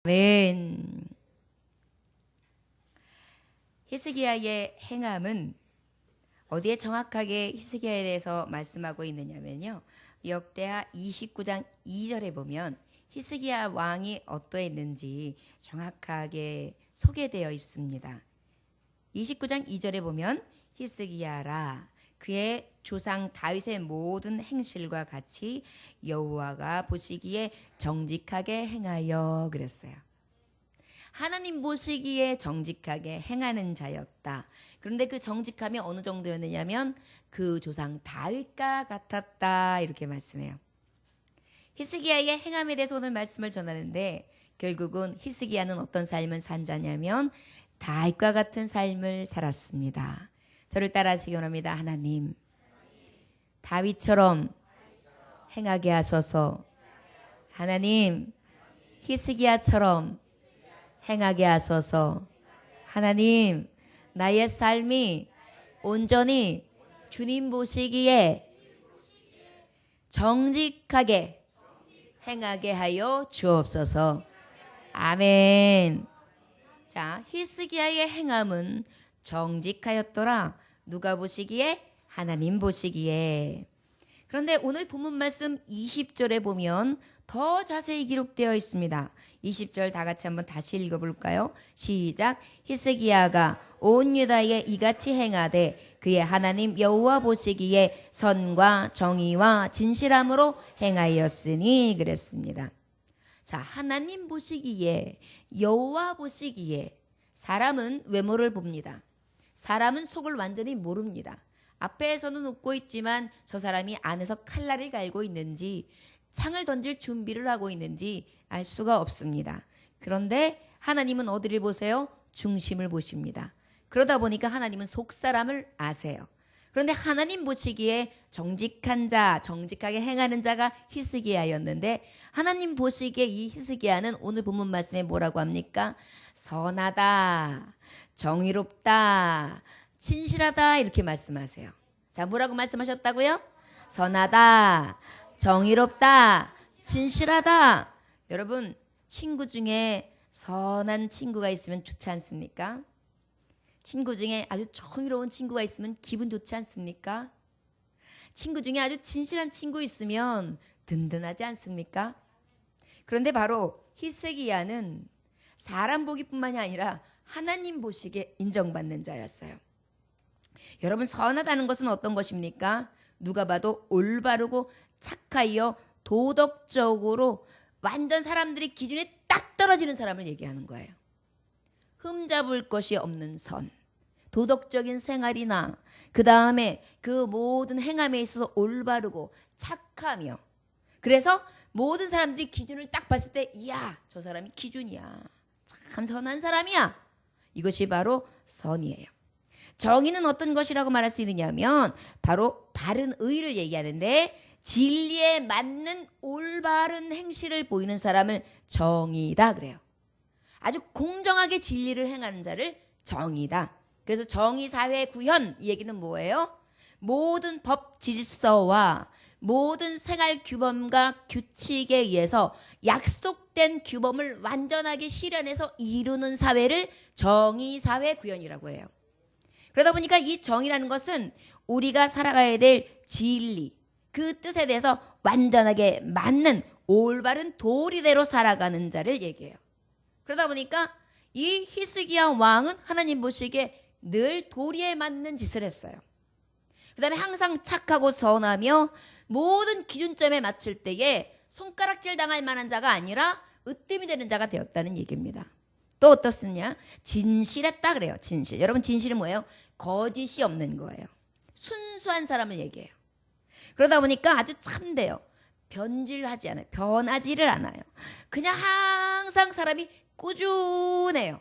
아멘. 히스기야의 행함은 어디에 정확하게 히스기야에 대해서 말씀하고 있느냐면요, 역대하 29장 2절에 보면 히스기야 왕이 어떠했는지 정확하게 소개되어 있습니다. 29장 2절에 보면 히스기야라 그의 조상 다윗의 모든 행실과 같이 여호와가 보시기에 정직하게 행하여 그랬어요. 하나님 보시기에 정직하게 행하는 자였다. 그런데 그 정직함이 어느 정도였느냐면 그 조상 다윗과 같았다, 이렇게 말씀해요. 히스기야의 행함에 대해서 오늘 말씀을 전하는데, 결국은 히스기야는 어떤 삶을 산 자냐면 다윗과 같은 삶을 살았습니다. 저를 따라하시기 원합니다. 하나님, 다윗처럼 행하게 하소서. 하나님, 히스기야처럼 행하게 하소서. 하나님, 나의 삶이 온전히 주님 보시기에 정직하게 행하게 하여 주옵소서. 아멘. 자, 히스기야의 행함은 정직하였더라. 누가 보시기에? 하나님 보시기에. 그런데 오늘 본문 말씀 20절에 보면 더 자세히 기록되어 있습니다. 20절 다 같이 한번 다시 읽어볼까요? 시작. 히스기야가 온 유다에 이같이 행하되 그의 하나님 여호와 보시기에 선과 정의와 진실함으로 행하였으니 그랬습니다. 자, 하나님 보시기에, 여호와 보시기에. 사람은 외모를 봅니다. 사람은 속을 완전히 모릅니다. 앞에서는 웃고 있지만 저 사람이 안에서 칼날을 갈고 있는지 창을 던질 준비를 하고 있는지 알 수가 없습니다. 그런데 하나님은 어디를 보세요? 중심을 보십니다. 그러다 보니까 하나님은 속사람을 아세요. 그런데 하나님 보시기에 정직한 자, 정직하게 행하는 자가 히스기야였는데, 하나님 보시기에 이 히스기야는 오늘 본문 말씀에 뭐라고 합니까? 선하다, 정의롭다, 진실하다, 이렇게 말씀하세요. 자, 뭐라고 말씀하셨다고요? 선하다, 정의롭다, 진실하다. 여러분, 친구 중에 선한 친구가 있으면 좋지 않습니까? 친구 중에 아주 정의로운 친구가 있으면 기분 좋지 않습니까? 친구 중에 아주 진실한 친구 있으면 든든하지 않습니까? 그런데 바로 히스기야는 사람 보기뿐만이 아니라 하나님 보시기에 인정받는 자였어요. 여러분, 선하다는 것은 어떤 것입니까? 누가 봐도 올바르고 착하여 도덕적으로 완전 사람들이 기준에 딱 떨어지는 사람을 얘기하는 거예요. 흠잡을 것이 없는 선, 도덕적인 생활이나 그 다음에 그 모든 행함에 있어서 올바르고 착하며, 그래서 모든 사람들이 기준을 딱 봤을 때 이야, 저 사람이 기준이야, 참 선한 사람이야. 이것이 바로 선이에요. 정의는 어떤 것이라고 말할 수 있느냐면 바로 바른 의를 얘기하는데, 진리에 맞는 올바른 행실을 보이는 사람을 정의다 그래요. 아주 공정하게 진리를 행하는 자를 정의다. 그래서 정의사회 구현, 이 얘기는 뭐예요? 모든 법 질서와 모든 생활 규범과 규칙에 의해서 약속된 규범을 완전하게 실현해서 이루는 사회를 정의사회 구현이라고 해요. 그러다 보니까 이 정의라는 것은 우리가 살아가야 될 진리, 그 뜻에 대해서 완전하게 맞는 올바른 도리대로 살아가는 자를 얘기해요. 그러다 보니까 이 히스기야 왕은 하나님 보시기에 늘 도리에 맞는 짓을 했어요. 그 다음에 항상 착하고 선하며 모든 기준점에 맞출 때에 손가락질 당할 만한 자가 아니라 으뜸이 되는 자가 되었다는 얘기입니다. 또 어떻습니까? 진실했다 그래요. 진실. 여러분, 진실은 뭐예요? 거짓이 없는 거예요. 순수한 사람을 얘기해요. 그러다 보니까 아주 참돼요. 변질하지 않아요. 변하지를 않아요. 그냥 항상 사람이 꾸준해요.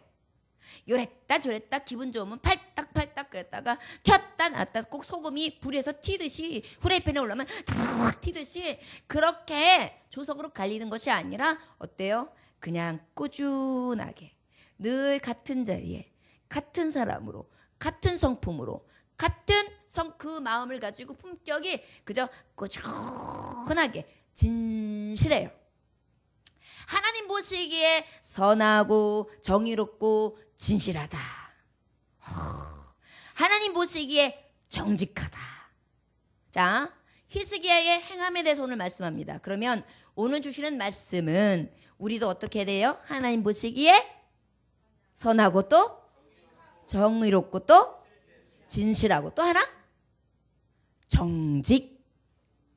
요랬다 저랬다 기분 좋으면 팔딱팔딱 그랬다가 켰다 놨다, 꼭 소금이 불에서 튀듯이, 후라이팬에 올라오면 탁 튀듯이 그렇게 조석으로 갈리는 것이 아니라 어때요? 그냥 꾸준하게 늘 같은 자리에 같은 사람으로 같은 성품으로 같은 그 마음을 가지고 품격이 그저 꾸준하게 진실해요. 하나님 보시기에 선하고 정의롭고 진실하다. 하나님 보시기에 정직하다. 자, 히스기야의 행함에 대해서 오늘 말씀합니다. 그러면 오늘 주시는 말씀은 우리도 어떻게 돼요? 하나님 보시기에 선하고 또 정의롭고 또 진실하고 또 하나? 정직.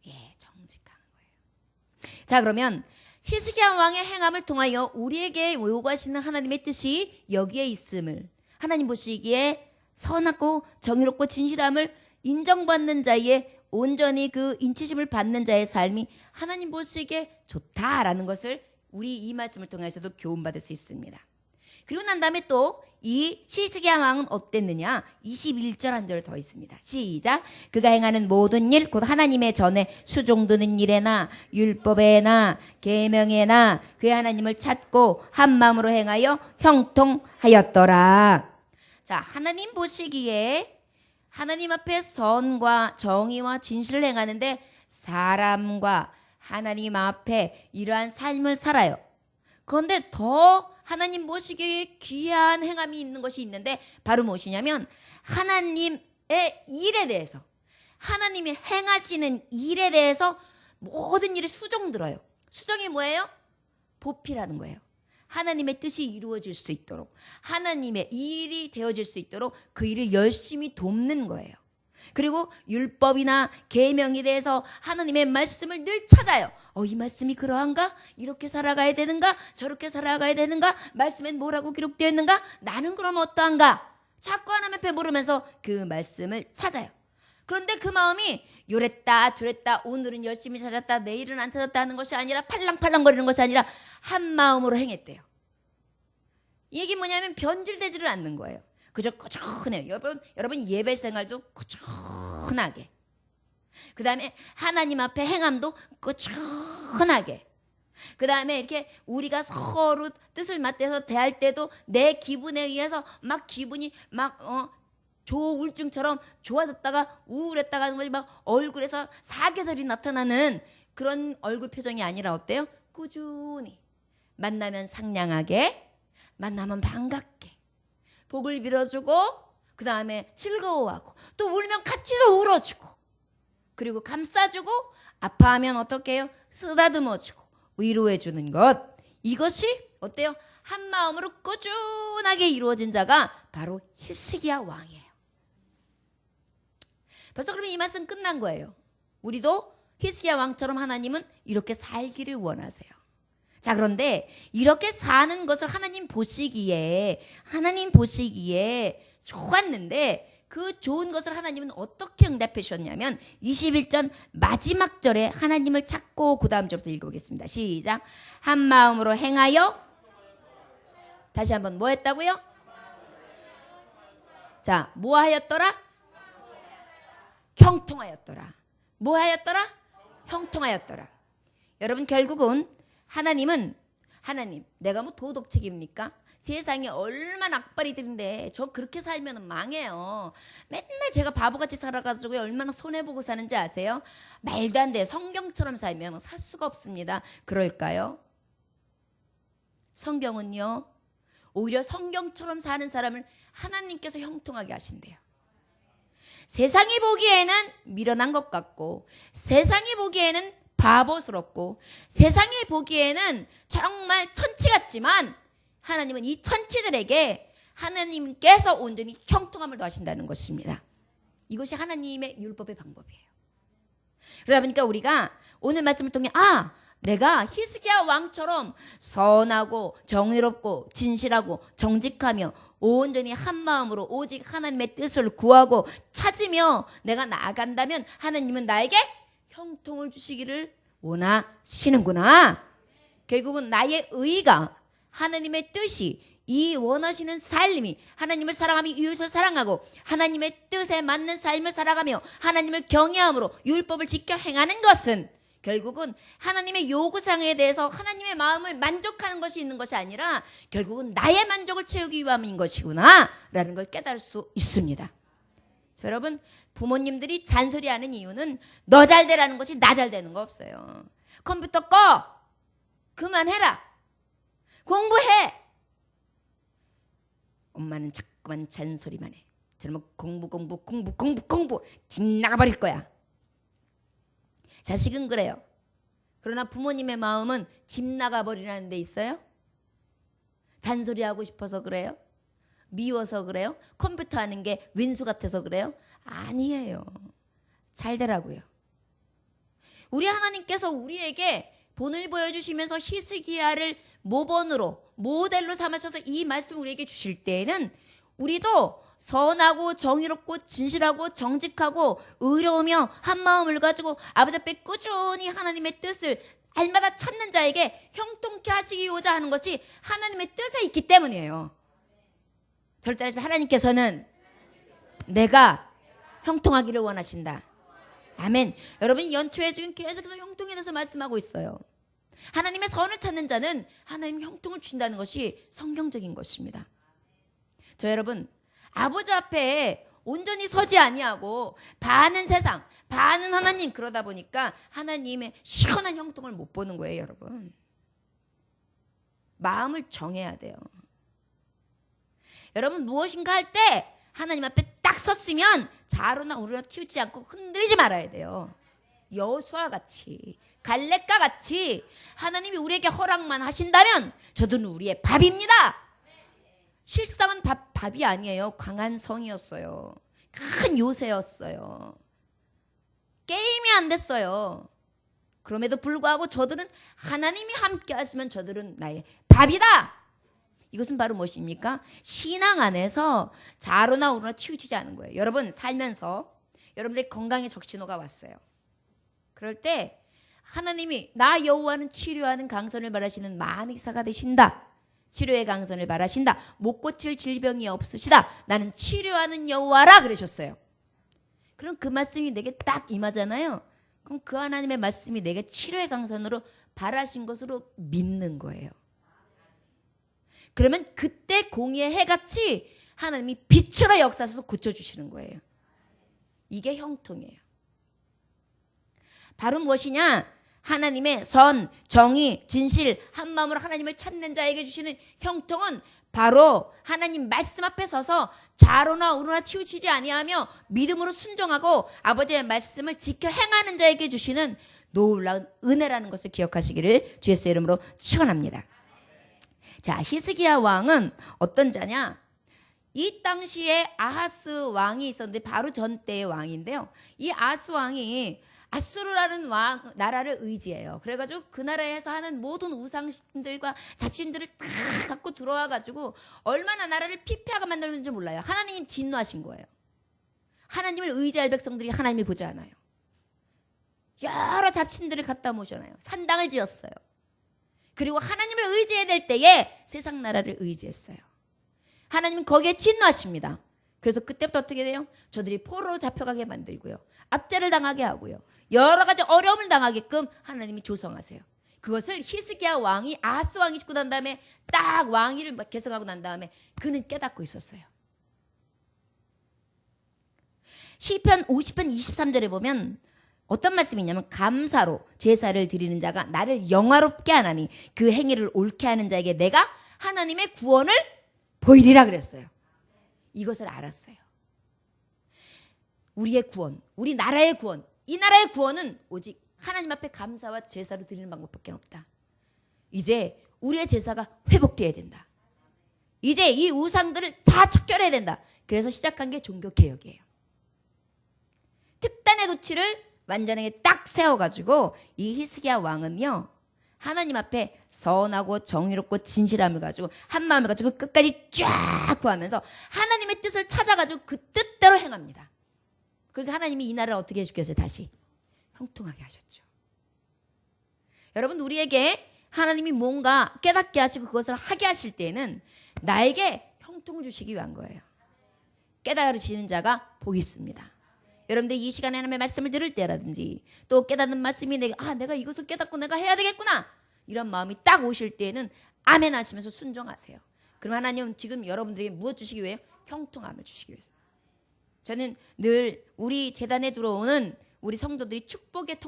예, 정직한 거예요. 자, 그러면 히스기야 왕의 행함을 통하여 우리에게 요구하시는 하나님의 뜻이 여기에 있음을, 하나님 보시기에 선하고 정의롭고 진실함을 인정받는 자의 온전히 그 인치심을 받는 자의 삶이 하나님 보시기에 좋다라는 것을 우리 이 말씀을 통해서도 교훈받을 수 있습니다. 그리고 난 다음에 또 이 히스기야 왕은 어땠느냐? 21절 한 절 더 있습니다. 시작. 그가 행하는 모든 일 곧 하나님의 전에 수종드는 일에나 율법에나 계명에나 그의 하나님을 찾고 한 마음으로 행하여 형통하였더라. 자, 하나님 보시기에 하나님 앞에 선과 정의와 진실을 행하는데 사람과 하나님 앞에 이러한 삶을 살아요. 그런데 더 하나님 보시기에 귀한 행함이 있는 것이 있는데 바로 무엇이냐면 하나님의 일에 대해서, 하나님이 행하시는 일에 대해서 모든 일에 수종 들어요. 수종이 뭐예요? 보필하는 거예요. 하나님의 뜻이 이루어질 수 있도록, 하나님의 일이 되어질 수 있도록 그 일을 열심히 돕는 거예요. 그리고 율법이나 계명에 대해서 하나님의 말씀을 늘 찾아요. 이 말씀이 그러한가? 이렇게 살아가야 되는가? 저렇게 살아가야 되는가? 말씀엔 뭐라고 기록되어 있는가? 나는 그럼 어떠한가? 자꾸 하나님 앞에 물으면서 그 말씀을 찾아요. 그런데 그 마음이 요랬다 저랬다, 오늘은 열심히 찾았다 내일은 안 찾았다 하는 것이 아니라 팔랑팔랑거리는 것이 아니라 한 마음으로 행했대요. 이 얘기 뭐냐면 변질되지를 않는 거예요. 그저 꾸준해요. 여러분 예배 생활도 꾸준하게, 그 다음에 하나님 앞에 행함도 꾸준하게, 그 다음에 이렇게 우리가 서로 뜻을 맞대서 대할 때도 내 기분에 의해서 막 기분이 막 조울증처럼 좋아졌다가 우울했다가 하는 거지, 막 얼굴에서 사계절이 나타나는 그런 얼굴 표정이 아니라 어때요? 꾸준히 만나면 상냥하게, 만나면 반갑게 복을 빌어주고, 그 다음에 즐거워하고, 또 울면 같이 또 울어주고, 그리고 감싸주고, 아파하면 어떻게 해요? 쓰다듬어주고 위로해주는 것. 이것이 어때요? 한 마음으로 꾸준하게 이루어진 자가 바로 히스기야 왕이에요. 벌써 그러면 이 말씀 끝난 거예요. 우리도 히스기야 왕처럼 하나님은 이렇게 살기를 원하세요. 자, 그런데 이렇게 사는 것을 하나님 보시기에 좋았는데 그 좋은 것을 하나님은 어떻게 응답해 주셨냐면 21절 마지막 절에 하나님을 찾고 그 다음 절부터 읽어보겠습니다. 시작. 한 마음으로 행하여, 다시 한번 뭐 했다고요? 자, 뭐 하였더라? 형통하였더라. 뭐 하였더라? 형통하였더라. 여러분, 결국은 하나님, 내가 뭐 도덕책입니까? 세상에 얼마나 악바리들인데 저 그렇게 살면 망해요. 맨날 제가 바보같이 살아가지고 얼마나 손해보고 사는지 아세요? 말도 안 돼요. 성경처럼 살면 살 수가 없습니다. 그럴까요? 성경은요, 오히려 성경처럼 사는 사람을 하나님께서 형통하게 하신대요. 세상이 보기에는 미련한 것 같고, 세상이 보기에는 바보스럽고, 세상이 보기에는 정말 천치 같지만 하나님은 이 천치들에게 하나님께서 온전히 형통함을 더하신다는 것입니다. 이것이 하나님의 율법의 방법이에요. 그러다 보니까 우리가 오늘 말씀을 통해 내가 히스기야 왕처럼 선하고 정의롭고 진실하고 정직하며 온전히 한 마음으로 오직 하나님의 뜻을 구하고 찾으며 내가 나아간다면 하나님은 나에게 형통을 주시기를 원하시는구나. 결국은 나의 의가, 하나님의 뜻이, 이 원하시는 삶이, 하나님을 사랑하며 이웃을 사랑하고 하나님의 뜻에 맞는 삶을 살아가며 하나님을 경외함으로 율법을 지켜 행하는 것은 결국은 하나님의 요구사항에 대해서 하나님의 마음을 만족하는 것이 있는 것이 아니라 결국은 나의 만족을 채우기 위함인 것이구나 라는 걸 깨달을 수 있습니다. 여러분, 부모님들이 잔소리하는 이유는 너 잘 되라는 것이 나 잘 되는 거 없어요. 컴퓨터 꺼! 그만해라! 공부해. 엄마는 자꾸만 잔소리만 해. 저놈은 공부 집 나가버릴 거야. 자식은 그래요. 그러나 부모님의 마음은 집 나가버리라는 데 있어요? 잔소리하고 싶어서 그래요? 미워서 그래요? 컴퓨터 하는 게 왼수 같아서 그래요? 아니에요. 잘 되라고요. 우리 하나님께서 우리에게 본을 보여주시면서 히스기야를 모본으로 모델로 삼으셔서 이 말씀을 우리에게 주실 때에는 우리도 선하고 정의롭고 진실하고 정직하고 의로우며 한마음을 가지고 아버지 앞에 꾸준히 하나님의 뜻을 알마다 찾는 자에게 형통케 하시기고자 하는 것이 하나님의 뜻에 있기 때문이에요. 절대 하지 마. 하나님께서는 내가 형통하기를 원하신다. 아멘. 여러분 연초에 지금 계속해서 형통에 대해서 말씀하고 있어요. 하나님의 선을 찾는 자는 하나님 형통을 주신다는 것이 성경적인 것입니다. 저 여러분 아버지 앞에 온전히 서지 아니하고 반은 세상 반은 하나님 그러다 보니까 하나님의 시원한 형통을 못 보는 거예요. 여러분 마음을 정해야 돼요. 여러분 무엇인가 할 때 하나님 앞에 딱 섰으면 좌로나 우로나 튀우지 않고 흔들리지 말아야 돼요. 여호수아와 같이 갈렙과 같이 하나님이 우리에게 허락만 하신다면 저들은 우리의 밥입니다. 실상은 밥이 아니에요. 강한 성이었어요. 큰 요새였어요. 게임이 안 됐어요. 그럼에도 불구하고 저들은 하나님이 함께 하시면 저들은 나의 밥이다. 이것은 바로 무엇입니까? 신앙 안에서 좌로나 우로나 치우치지 않은 거예요. 여러분 살면서 여러분들의 건강에 적신호가 왔어요. 그럴 때 하나님이 나 여호와는 치료하는 강선을 바라시는 만의사가 되신다. 치료의 강선을 바라신다. 못 고칠 질병이 없으시다. 나는 치료하는 여호와라 그러셨어요. 그럼 그 말씀이 내게 딱 임하잖아요. 그럼 그 하나님의 말씀이 내게 치료의 강선으로 바라신 것으로 믿는 거예요. 그러면 그때 공의의 해같이 하나님이 빛으로 역사하셔서 고쳐주시는 거예요. 이게 형통이에요. 바로 무엇이냐? 하나님의 선, 정의, 진실, 한마음으로 하나님을 찾는 자에게 주시는 형통은 바로 하나님 말씀 앞에 서서 좌로나 우로나 치우치지 아니하며 믿음으로 순종하고 아버지의 말씀을 지켜 행하는 자에게 주시는 놀라운 은혜라는 것을 기억하시기를 주 예수의 이름으로 축원합니다. 자, 히스기야 왕은 어떤 자냐? 이 당시에 아하스 왕이 있었는데 바로 전 때의 왕인데요. 이 아하스 왕이 아수르라는 나라를 의지해요. 그래가지고 그 나라에서 하는 모든 우상신들과 잡신들을 다 갖고 들어와가지고 얼마나 나라를 피폐하게 만들었는지 몰라요. 하나님 진노하신 거예요. 하나님을 의지할 백성들이 하나님을 보지 않아요. 여러 잡신들을 갖다 모셔놔요. 산당을 지었어요. 그리고 하나님을 의지해야 될 때에 세상 나라를 의지했어요. 하나님은 거기에 진노하십니다. 그래서 그때부터 어떻게 돼요? 저들이 포로로 잡혀가게 만들고요. 압제를 당하게 하고요. 여러 가지 어려움을 당하게끔 하나님이 조성하세요. 그것을 히스기야 왕이 아하스 왕이 죽고 난 다음에 딱 왕위를 계승하고 난 다음에 그는 깨닫고 있었어요. 시편 50편 23절에 보면 어떤 말씀이 있냐면 감사로 제사를 드리는 자가 나를 영화롭게 하나니 그 행위를 옳게 하는 자에게 내가 하나님의 구원을 보이리라 그랬어요. 이것을 알았어요. 우리의 구원, 우리 나라의 구원, 이 나라의 구원은 오직 하나님 앞에 감사와 제사를 드리는 방법밖에 없다. 이제 우리의 제사가 회복되어야 된다. 이제 이 우상들을 다 척결해야 된다. 그래서 시작한 게 종교개혁이에요. 특단의 도치를 완전하게 딱 세워가지고 이 히스기야 왕은요 하나님 앞에 선하고 정의롭고 진실함을 가지고 한마음을 가지고 끝까지 쫙 구하면서 하나님의 뜻을 찾아가지고 그 뜻대로 행합니다. 그러니까 하나님이 이 나라를 어떻게 해주겠어요? 다시 형통하게 하셨죠. 여러분 우리에게 하나님이 뭔가 깨닫게 하시고 그것을 하게 하실 때에는 나에게 형통을 주시기 위한 거예요. 깨달으시는 자가 복이 있습니다. 여러분들이 이 시간에 하나님의 말씀을 들을 때라든지 또 깨닫는 말씀이 내가 이것을 깨닫고 내가 해야 되겠구나 이런 마음이 딱 오실 때에는 아멘 하시면서 순종하세요. 그럼 하나님은 지금 여러분들에게 무엇 주시기 위해요? 형통함을 주시기 위해서. 저는 늘 우리 재단에 들어오는 우리 성도들이 축복의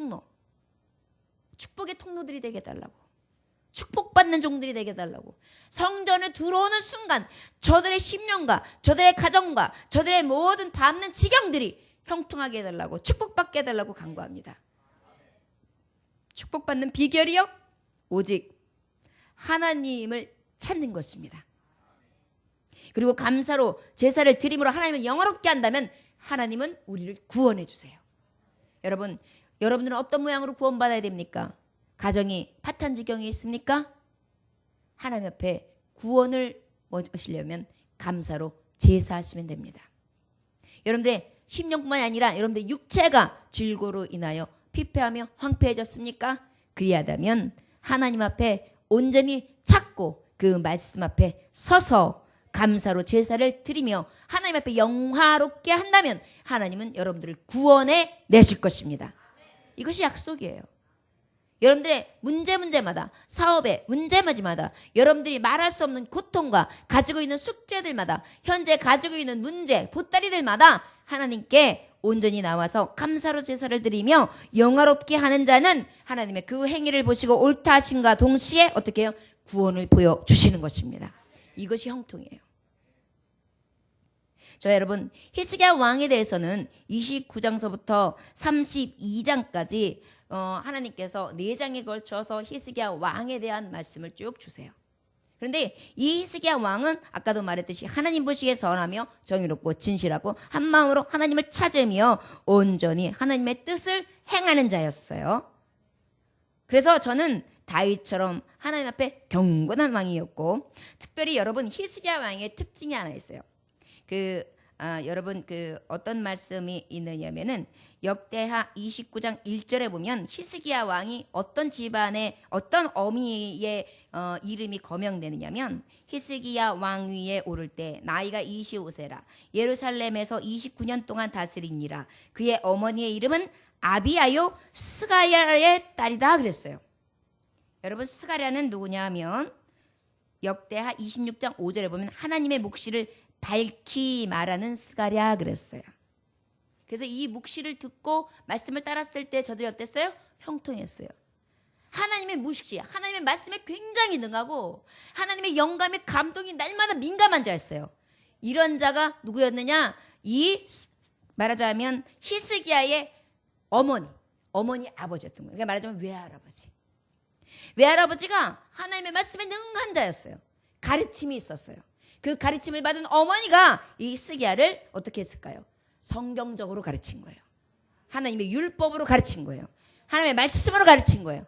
통로들이 되게 해달라고 축복받는 종들이 되게 해달라고. 성전에 들어오는 순간 저들의 심령과 저들의 가정과 저들의 모든 밟는 지경들이 형통하게 해달라고, 축복받게 해달라고 간구합니다. 축복받는 비결이요? 오직 하나님을 찾는 것입니다. 그리고 감사로 제사를 드림으로 하나님을 영화롭게 한다면 하나님은 우리를 구원해 주세요. 여러분들은 어떤 모양으로 구원받아야 됩니까? 가정이 파탄지경이 있습니까? 하나님 앞에 구원을 얻으시려면 감사로 제사하시면 됩니다. 여러분들의 심령뿐만 아니라 여러분들의 육체가 질고로 인하여 피폐하며 황폐해졌습니까? 그리하다면 하나님 앞에 온전히 찾고 그 말씀 앞에 서서 감사로 제사를 드리며 하나님 앞에 영화롭게 한다면 하나님은 여러분들을 구원해 내실 것입니다. 이것이 약속이에요. 여러분들의 문제마다, 사업의 문제마다, 여러분들이 말할 수 없는 고통과 가지고 있는 숙제들마다, 현재 가지고 있는 문제, 보따리들마다 하나님께 온전히 나와서 감사로 제사를 드리며 영화롭게 하는 자는 하나님의 그 행위를 보시고 옳다 하심과 동시에 어떻게 해요? 구원을 보여주시는 것입니다. 이것이 형통이에요. 저 여러분, 히스기야 왕에 대해서는 29장서부터 32장까지 하나님께서 4장에 걸쳐서 히스기야 왕에 대한 말씀을 쭉 주세요. 그런데 이 히스기야 왕은 아까도 말했듯이 하나님 보시기에 선하며 정의롭고 진실하고 한 마음으로 하나님을 찾으며 온전히 하나님의 뜻을 행하는 자였어요. 그래서 저는 다윗처럼 하나님 앞에 경건한 왕이었고, 특별히 여러분 히스기야 왕의 특징이 하나 있어요. 여러분 어떤 말씀이 있느냐면은 역대하 29장 1절에 보면 히스기야 왕이 어떤 집안의 어떤 어미의 이름이 거명되느냐면, 히스기야 왕위에 오를 때 나이가 25세라 예루살렘에서 29년 동안 다스리니라. 그의 어머니의 이름은 아비아요 스가랴의 딸이다 그랬어요. 여러분, 스가랴는 누구냐 하면 역대하 26장 5절에 보면 하나님의 묵시를 밝히 말하는 스가랴 그랬어요. 그래서 이 묵시를 듣고 말씀을 따랐을 때 저들이 어땠어요? 형통했어요. 하나님의 묵시, 하나님의 말씀에 굉장히 능하고 하나님의 영감에 감동이 날마다 민감한 자였어요. 이런 자가 누구였느냐? 말하자면 히스기야의 어머니 아버지였던 거예요. 그러니까 말하자면 외할아버지. 외할아버지가 하나님의 말씀에 능한 자였어요. 가르침이 있었어요. 그 가르침을 받은 어머니가 이 히스기야를 어떻게 했을까요? 성경적으로 가르친 거예요. 하나님의 율법으로 가르친 거예요. 하나님의 말씀으로 가르친 거예요.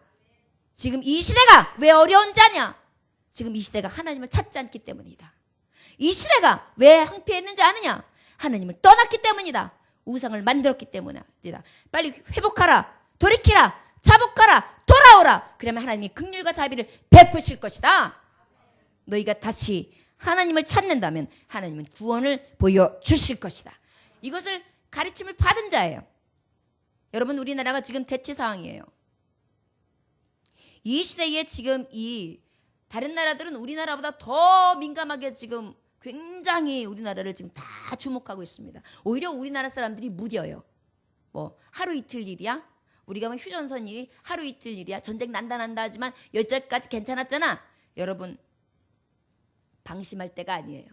지금 이 시대가 왜 어려운 자냐? 지금 이 시대가 하나님을 찾지 않기 때문이다. 이 시대가 왜 황폐했는지 아느냐? 하나님을 떠났기 때문이다. 우상을 만들었기 때문이다. 빨리 회복하라, 돌이키라, 자복하라, 돌아오라. 그러면 하나님이 긍휼과 자비를 베푸실 것이다. 너희가 다시 하나님을 찾는다면 하나님은 구원을 보여주실 것이다. 이것을 가르침을 받은 자예요. 여러분, 우리나라가 지금 대치 상황이에요. 이 시대에 지금 다른 나라들은 우리나라보다 더 민감하게 지금 굉장히 우리나라를 지금 다 주목하고 있습니다. 오히려 우리나라 사람들이 무뎌요. 하루 이틀 일이야? 우리가 휴전선 일이 하루 이틀 일이야? 전쟁 난다 하지만 여기까지 괜찮았잖아. 여러분, 방심할 때가 아니에요.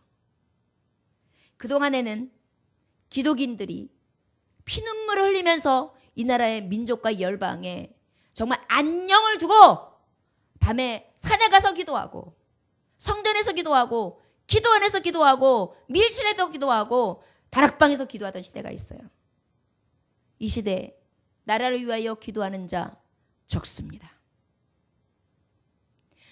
그동안에는 기독인들이 피눈물을 흘리면서 이 나라의 민족과 열방에 정말 안녕을 두고 밤에 산에 가서 기도하고 성전에서 기도하고 기도원에서 기도하고 밀실에서 기도하고 다락방에서 기도하던 시대가 있어요. 이 시대에 나라를 위하여 기도하는 자 적습니다.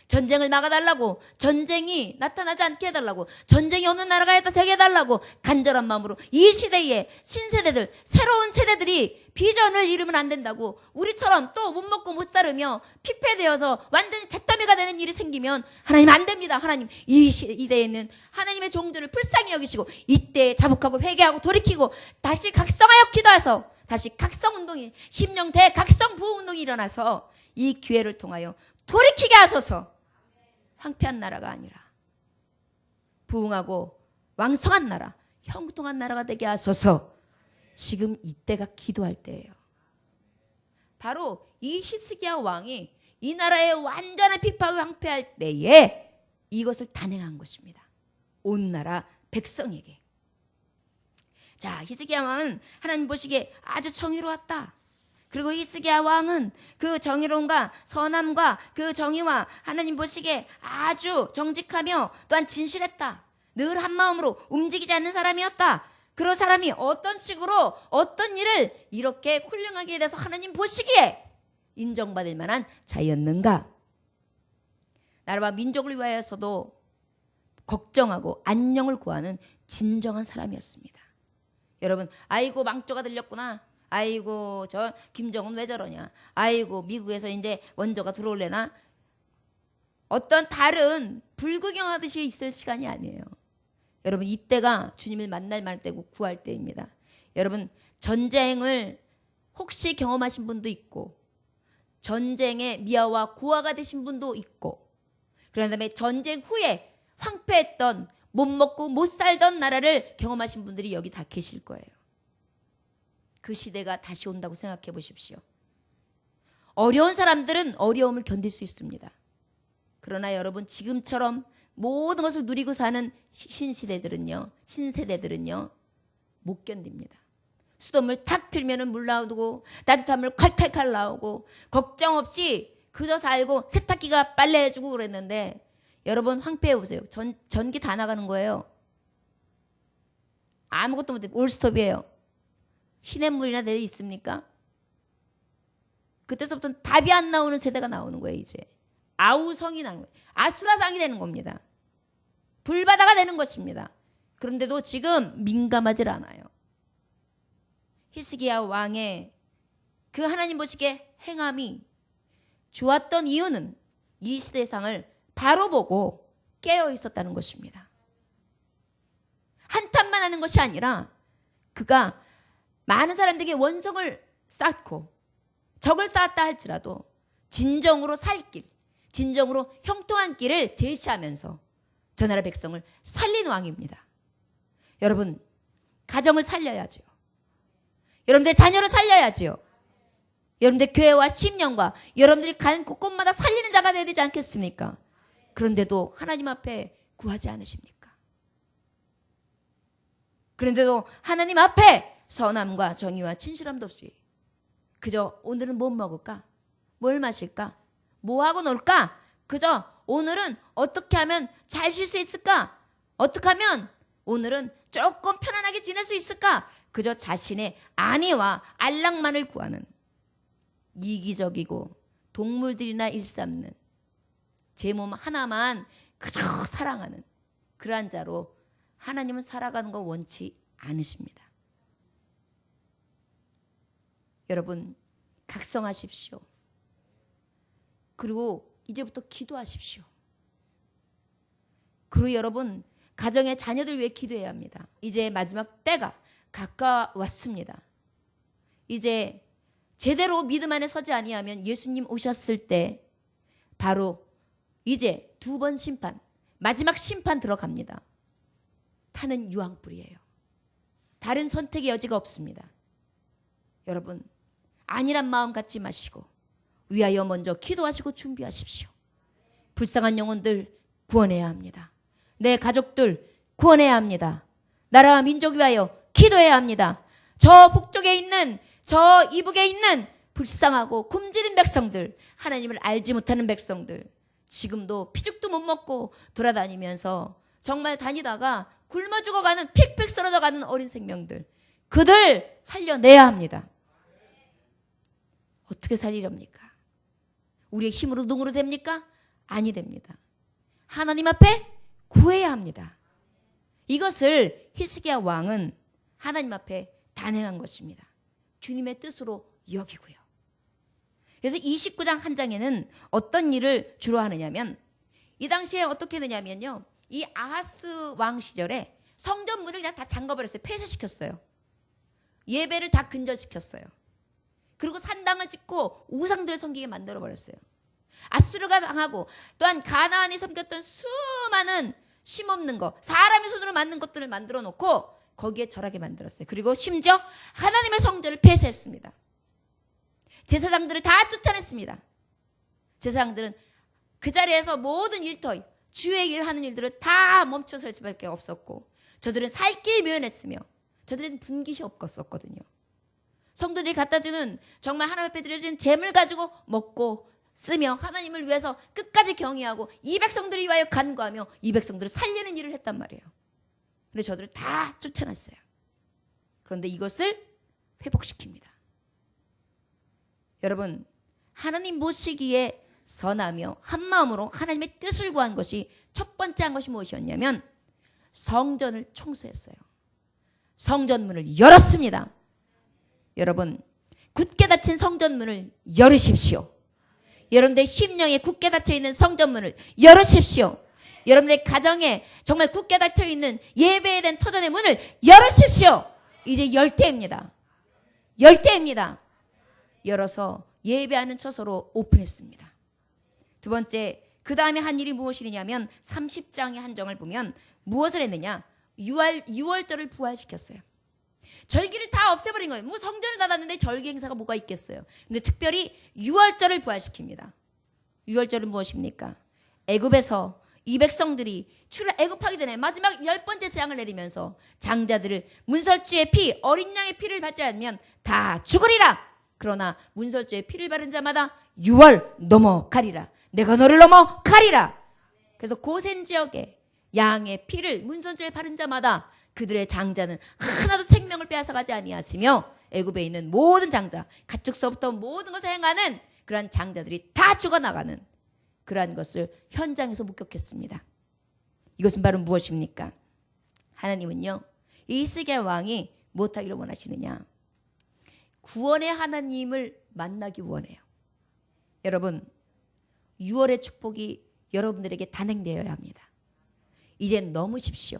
전쟁을 막아달라고, 전쟁이 나타나지 않게 해달라고, 전쟁이 없는 나라가 되게 해달라고 간절한 마음으로 이 시대에 신세대들, 새로운 세대들이 비전을 잃으면 안 된다고, 우리처럼 또 못 먹고 못 살으며 피폐되어서 완전히 잿더미가 되는 일이 생기면 하나님 안 됩니다. 하나님 이 시대에는 하나님의 종들을 불쌍히 여기시고 이때 자복하고 회개하고 돌이키고 다시 각성하여 기도해서 다시 각성운동이, 심령 대각성 부흥운동이 일어나서 이 기회를 통하여 돌이키게 하소서. 황폐한 나라가 아니라 부흥하고 왕성한 나라, 형통한 나라가 되게 하소서. 지금 이때가 기도할 때예요. 바로 이 히스기야 왕이 이 나라의 완전한 피파가 황폐할 때에 이것을 단행한 것입니다. 온 나라 백성에게. 자, 히스기야 왕은 하나님 보시기에 아주 정의로웠다. 그리고 히스기야 왕은 그 정의로움과 선함과 그 정의와 하나님 보시기에 아주 정직하며 또한 진실했다. 늘 한마음으로 움직이지 않는 사람이었다. 그런 사람이 어떤 식으로 어떤 일을 이렇게 훌륭하게 돼서 하나님 보시기에 인정받을 만한 자였는가. 나라와 민족을 위하여서도 걱정하고 안녕을 구하는 진정한 사람이었습니다. 여러분, 아이고 망조가 들렸구나. 아이고 저 김정은 왜 저러냐. 아이고 미국에서 이제 원조가 들어올래나. 어떤 다른 불구경하듯이 있을 시간이 아니에요. 여러분, 이때가 주님을 만날 때고 구할 때입니다. 여러분, 전쟁을 혹시 경험하신 분도 있고 전쟁의 미아와 고아가 되신 분도 있고 그런 다음에 전쟁 후에 황폐했던 못 먹고 못 살던 나라를 경험하신 분들이 여기 다 계실 거예요. 그 시대가 다시 온다고 생각해 보십시오. 어려운 사람들은 어려움을 견딜 수 있습니다. 그러나 여러분, 지금처럼 모든 것을 누리고 사는 신세대들은요 못 견딥니다. 수돗물 탁 틀면은 물 나오고 따뜻한 물 칼칼칼 나오고 걱정 없이 그저 살고 세탁기가 빨래해주고 그랬는데 여러분, 황폐해 보세요. 전기 다 나가는 거예요. 아무것도 못해. 올스톱이에요. 시냇물이나 내 있습니까? 그때서부터는 답이 안 나오는 세대가 나오는 거예요. 이제 아우성이 나는 거예요. 아수라장이 되는 겁니다. 불바다가 되는 것입니다. 그런데도 지금 민감하지 않아요. 히스기야 왕의 그 하나님 보시기에 행함이 좋았던 이유는 이 시대상을 바로 보고 깨어 있었다는 것입니다. 한탄만 하는 것이 아니라 그가 많은 사람들에게 원성을 쌓고 적을 쌓았다 할지라도 진정으로 살 길, 진정으로 형통한 길을 제시하면서 저 나라 백성을 살린 왕입니다. 여러분, 가정을 살려야죠. 여러분들 자녀를 살려야지요. 여러분들 교회와 심령과 여러분들이 가는 곳곳마다 살리는 자가 되어야 되지 않겠습니까? 그런데도 하나님 앞에 구하지 않으십니까? 그런데도 하나님 앞에 선함과 정의와 진실함도 없이 그저 오늘은 뭐 먹을까? 뭘 마실까? 뭐 하고 놀까? 그저 오늘은 어떻게 하면 잘 쉴 수 있을까? 어떻게 하면 오늘은 조금 편안하게 지낼 수 있을까? 그저 자신의 안위와 안락만을 구하는 이기적이고 동물들이나 일삼는 제 몸 하나만 그저 사랑하는 그러한 자로 하나님은 살아가는 거 원치 않으십니다. 여러분, 각성하십시오. 그리고 이제부터 기도하십시오. 그리고 여러분, 가정의 자녀들 위해 기도해야 합니다. 이제 마지막 때가 가까웠습니다. 이제 제대로 믿음 안에 서지 아니하면 예수님 오셨을 때 바로 이제 두 번 심판, 마지막 심판 들어갑니다. 타는 유황불이에요. 다른 선택의 여지가 없습니다. 여러분, 안일한 마음 갖지 마시고 위하여 먼저 기도하시고 준비하십시오. 불쌍한 영혼들 구원해야 합니다. 내 가족들 구원해야 합니다. 나라와 민족 위하여 기도해야 합니다. 저 북쪽에 있는, 저 이북에 있는 불쌍하고 굶주린 백성들, 하나님을 알지 못하는 백성들, 지금도 피죽도 못 먹고 돌아다니면서 정말 다니다가 굶어 죽어가는, 픽픽 쓰러져가는 어린 생명들, 그들 살려내야 합니다. 어떻게 살리렵니까? 우리의 힘으로 능으로 됩니까? 아니 됩니다. 하나님 앞에 구해야 합니다. 이것을 히스기야 왕은 하나님 앞에 단행한 것입니다. 주님의 뜻으로 여기고요. 그래서 29장 한 장에는 어떤 일을 주로 하느냐면, 이 당시에 어떻게 되냐면요, 이 아하스 왕 시절에 성전 문을 그냥 다 잠가버렸어요. 폐쇄시켰어요. 예배를 다 근절시켰어요. 그리고 산당을 짓고 우상들을 섬기게 만들어버렸어요. 아수르가 당하고 또한 가나안이 섬겼던 수많은 심없는 거, 사람의 손으로 만든 것들을 만들어 놓고 거기에 절하게 만들었어요. 그리고 심지어 하나님의 성전을 폐쇄했습니다. 제사장들을 다 쫓아냈습니다. 제사장들은 그 자리에서 모든 일터, 주의 일 하는 일들을 다 멈춰설 수밖에 없었고, 저들은 살 길이 묘연했으며 저들은 분깃이 없었거든요. 성도들이 갖다 주는 정말 하나님 앞에 드려진 재물 가지고 먹고 쓰며 하나님을 위해서 끝까지 경외하고 이 백성들을 위하여 간구하며 이 백성들을 살리는 일을 했단 말이에요. 그런데 저들을 다 쫓아놨어요. 그런데 이것을 회복시킵니다. 여러분, 하나님 모시기에 선하며 한마음으로 하나님의 뜻을 구한 것이 첫 번째 한 것이 무엇이었냐면 성전을 청소했어요. 성전문을 열었습니다. 여러분, 굳게 닫힌 성전문을 열으십시오. 여러분들의 심령에 굳게 닫혀있는 성전문을 열으십시오. 여러분들의 가정에 정말 굳게 닫혀있는 예배에 대한 터전의 문을 열으십시오. 이제 열 때입니다. 열 때입니다. 열어서 예배하는 처소로 오픈했습니다. 두 번째, 그 다음에 한 일이 무엇이냐면 30장의 한정을 보면 무엇을 했느냐? 유월절을 부활시켰어요. 절기를 다 없애버린 거예요. 뭐 성전을 닫았는데 절기 행사가 뭐가 있겠어요. 근데 특별히 유월절을 부활시킵니다. 유월절은 무엇입니까? 애굽에서 이 백성들이 애굽하기 전에 마지막 10번째 재앙을 내리면서 장자들을 문설주의 피, 어린 양의 피를 받지 않으면 다 죽으리라. 그러나 문설주의 피를 바른 자마다 6월 넘어가리라. 내가 너를 넘어가리라. 그래서 고센 지역에 양의 피를 문설주에 바른 자마다 그들의 장자는 하나도 생명을 빼앗아가지 아니하시며 애굽에 있는 모든 장자, 가축서부터 모든 것을 행하는 그러한 장자들이 다 죽어나가는 그러한 것을 현장에서 목격했습니다. 이것은 바로 무엇입니까? 하나님은요, 이 히스기야 왕이 못하기를 원하시느냐? 구원의 하나님을 만나기 원해요. 여러분, 6월의 축복이 여러분들에게 단행되어야 합니다. 이젠 넘으십시오.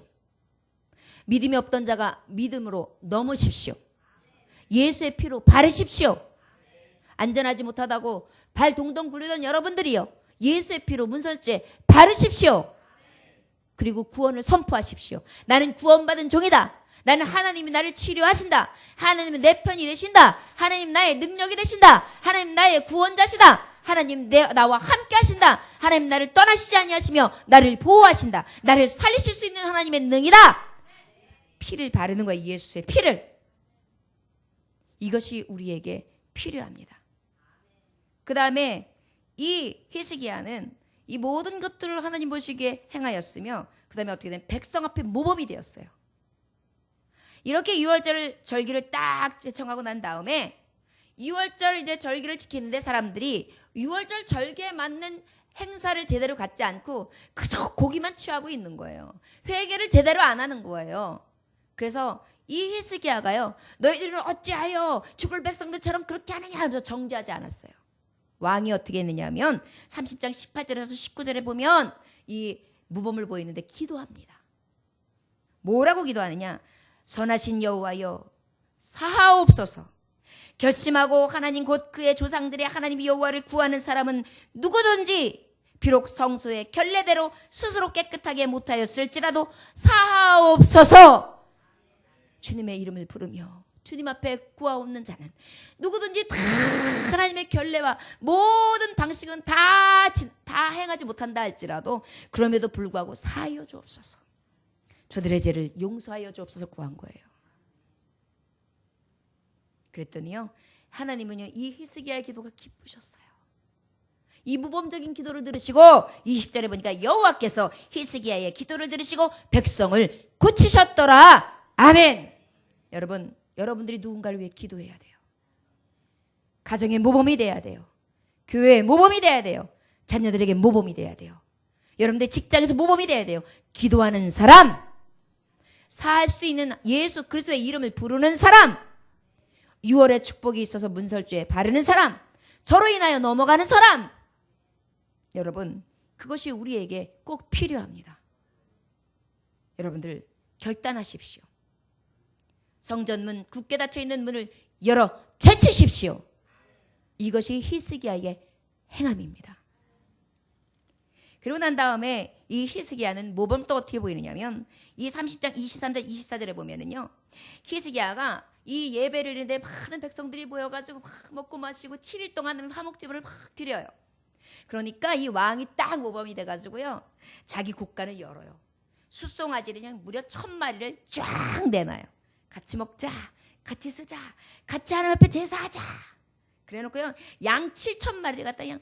믿음이 없던 자가 믿음으로 넘으십시오. 예수의 피로 바르십시오. 안전하지 못하다고 발 동동 굴리던 여러분들이요, 예수의 피로 문설주에 바르십시오. 그리고 구원을 선포하십시오. 나는 구원받은 종이다. 나는 하나님이 나를 치료하신다. 하나님은 내 편이 되신다. 하나님 나의 능력이 되신다. 하나님 나의 구원자시다. 하나님 나와 함께 하신다. 하나님 나를 떠나시지 아니하시며 나를 보호하신다. 나를 살리실 수 있는 하나님의 능이다. 피를 바르는 거예요. 예수의 피를. 이것이 우리에게 필요합니다. 그 다음에 이 히스기야는 이 모든 것들을 하나님 보시기에 행하였으며 그 다음에 어떻게 된 백성 앞에 모범이 되었어요. 이렇게 6월절 절기를 딱 제청하고 난 다음에 6월절 이제 절기를 지키는데 사람들이 6월절 절기에 맞는 행사를 제대로 갖지 않고 그저 고기만 취하고 있는 거예요. 회개를 제대로 안 하는 거예요. 그래서 이 히스기야가요, 너희들은 어찌하여 죽을 백성들처럼 그렇게 하느냐 하면서 정죄하지 않았어요. 왕이 어떻게 했느냐 하면 30장 18절에서 19절에 보면 이 모범을 보이는데 기도합니다. 뭐라고 기도하느냐? 선하신 여호와여 사하옵소서. 결심하고 하나님 곧 그의 조상들의 하나님 여호와를 구하는 사람은 누구든지 비록 성소의 결례대로 스스로 깨끗하게 못하였을지라도 사하옵소서. 주님의 이름을 부르며 주님 앞에 구하옵는 자는 누구든지 다 하나님의 결례와 모든 방식은 다 행하지 못한다 할지라도 그럼에도 불구하고 사하여 주옵소서. 저들의 죄를 용서하여 주옵소서 구한 거예요. 그랬더니요, 하나님은요, 이 히스기야의 기도가 기쁘셨어요. 이 모범적인 기도를 들으시고 20절에 보니까 여호와께서 히스기야의 기도를 들으시고 백성을 고치셨더라. 아멘. 여러분, 여러분들이 누군가를 위해 기도해야 돼요. 가정의 모범이 돼야 돼요. 교회의 모범이 돼야 돼요. 자녀들에게 모범이 돼야 돼요. 여러분들 직장에서 모범이 돼야 돼요. 기도하는 사람, 살 수 있는 예수 그리스도의 이름을 부르는 사람, 6월의 축복이 있어서 문설주에 바르는 사람, 저로 인하여 넘어가는 사람. 여러분, 그것이 우리에게 꼭 필요합니다. 여러분들 결단하십시오. 성전문, 굳게 닫혀있는 문을 열어 제치십시오. 이것이 히스기야의 행함입니다. 그리고 난 다음에 이 히스기야는 모범 또 어떻게 보이느냐면 이 30장 23절 24절에 보면은요, 히스기야가 이 예배를 드리는데 많은 백성들이 모여가지고 막 먹고 마시고 7일 동안 화목제물을 막 드려요. 그러니까 이 왕이 딱 모범이 돼가지고요, 자기 국간을 열어요. 숫송아지를 그냥 무려 1000마리를 쫙 내놔요. 같이 먹자, 같이 쓰자, 같이 하나님 앞에 제사하자. 그래놓고요, 양 7000마리를 갖다 그냥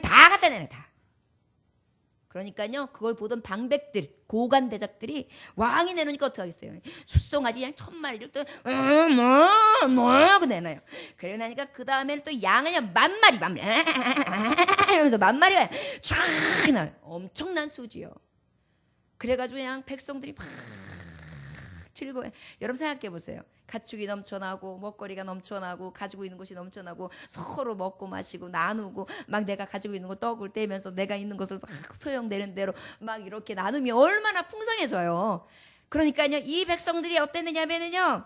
다 갖다 내놔, 다. 그러니까요, 그걸 보던 방백들, 고관 대작들이 왕이 내놓으니까 어떻게 하겠어요? 숫송아지 그냥 1000마리를 또 뭐 내놔요. 그러고 나니까 그 다음에는 또 양을 그냥 만마리 이러면서 만마리가 쫙 나와요. 엄청난 수지요. 그래가지고 그냥 백성들이 막 즐거워요. 여러분 생각해 보세요. 가축이 넘쳐나고 먹거리가 넘쳐나고 가지고 있는 것이 넘쳐나고 서로 먹고 마시고 나누고 막 내가 가지고 있는 거 떡을 떼면서 내가 있는 것을 막 소용되는 대로 막 이렇게 나누면 얼마나 풍성해져요. 그러니까요, 이 백성들이 어땠느냐면요,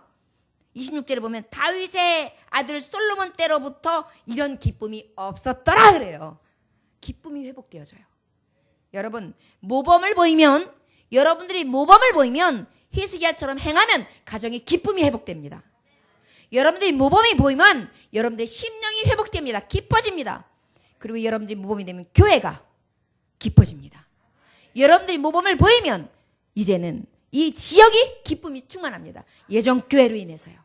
26절에 보면 다윗의 아들 솔로몬 때로부터 이런 기쁨이 없었더라 그래요. 기쁨이 회복되어져요. 여러분, 여러분들이 모범을 보이면 히스기야처럼 행하면 가정의 기쁨이 회복됩니다. 여러분들이 모범이 보이면 여러분들의 심령이 회복됩니다. 기뻐집니다. 그리고 여러분들이 모범이 되면 교회가 기뻐집니다. 여러분들이 모범을 보이면 이제는 이 지역이 기쁨이 충만합니다. 예정교회로 인해서요.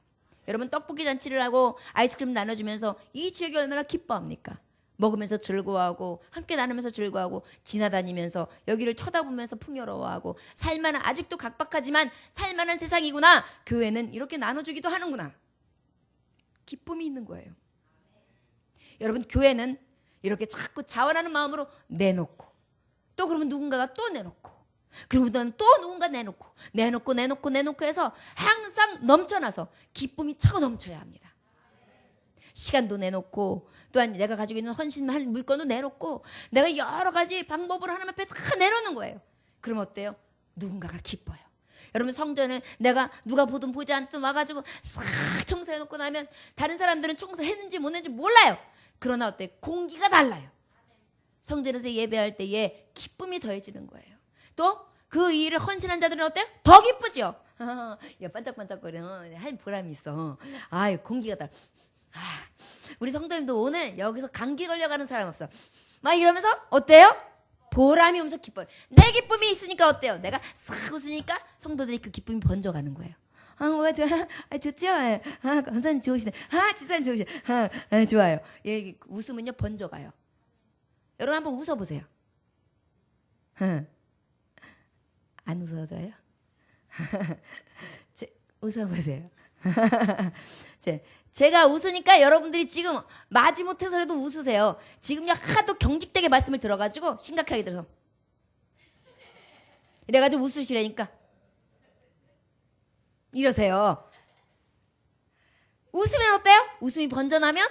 여러분, 떡볶이 잔치를 하고 아이스크림 나눠주면서 이 지역이 얼마나 기뻐합니까? 먹으면서 즐거워하고 함께 나누면서 즐거워하고 지나다니면서 여기를 쳐다보면서 풍요로워하고 살만한, 아직도 각박하지만 살만한 세상이구나. 교회는 이렇게 나눠주기도 하는구나. 기쁨이 있는 거예요. 여러분, 교회는 이렇게 자꾸 자원하는 마음으로 내놓고 또 그러면 누군가가 또 내놓고 그리고 또 누군가 내놓고 해서 항상 넘쳐나서 기쁨이 차고 넘쳐야 합니다. 시간도 내놓고 또한 내가 가지고 있는 헌신할 물건도 내놓고 내가 여러 가지 방법으로 하나님 앞에 다 내놓는 거예요. 그럼 어때요? 누군가가 기뻐요. 여러분, 성전에 내가 누가 보든 보지 않든 와가지고 싹 청소해놓고 나면 다른 사람들은 청소를 했는지 못 했는지 몰라요. 그러나 어때요? 공기가 달라요. 성전에서 예배할 때에 기쁨이 더해지는 거예요. 또 그 일을 헌신한 자들은 어때요? 더 기쁘죠. 야, 반짝반짝거리는 한 보람이 있어. 아유, 공기가 달라. 우리 성도님도 오늘 여기서 감기 걸려가는 사람 없어. 막 이러면서 어때요? 보람이 오면서 기뻐요. 내 기쁨이 있으니까 어때요? 내가 싹 웃으니까 성도들이 그 기쁨이 번져가는 거예요. 뭐가 좋아? 좋죠? 권사님 좋으시네. 지사님 좋으시네. 좋아요. 예, 웃으면요 번져가요. 여러분 한번 웃어보세요. 안 웃어져요? 웃어보세요. 제가 웃으니까 여러분들이 지금 마지못해서라도 웃으세요. 지금요 하도 경직되게 말씀을 들어가지고 심각하게 들어서 이래가지고 웃으시라니까 이러세요. 웃으면 어때요? 웃음이 번져나면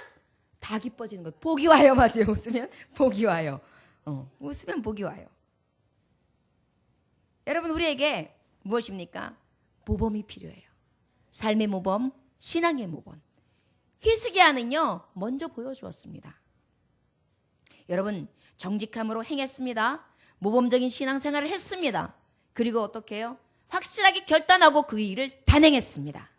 다 기뻐지는 거예요. 복이 와요. 맞아요. 웃으면 복이 와요. 웃으면 복이 와요. 여러분, 우리에게 무엇입니까? 모범이 필요해요. 삶의 모범, 신앙의 모범. 히스기야는요 먼저 보여주었습니다. 여러분, 정직함으로 행했습니다. 모범적인 신앙생활을 했습니다. 그리고 어떻게 해요? 확실하게 결단하고 그 일을 단행했습니다.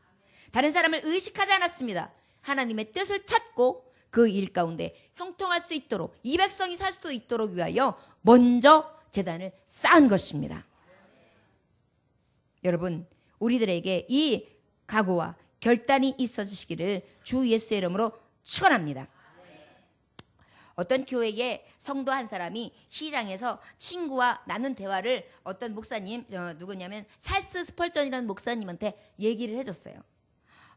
다른 사람을 의식하지 않았습니다. 하나님의 뜻을 찾고 그 일 가운데 형통할 수 있도록, 이 백성이 살 수 있도록 위하여 먼저 제단을 쌓은 것입니다. 여러분, 우리들에게 이 각오와 결단이 있어지시기를 주 예수의 이름으로 축원합니다. 어떤 교회에 성도 한 사람이 시장에서 친구와 나눈 대화를 어떤 목사님, 누구냐면 찰스 스펄전이라는 목사님한테 얘기를 해줬어요.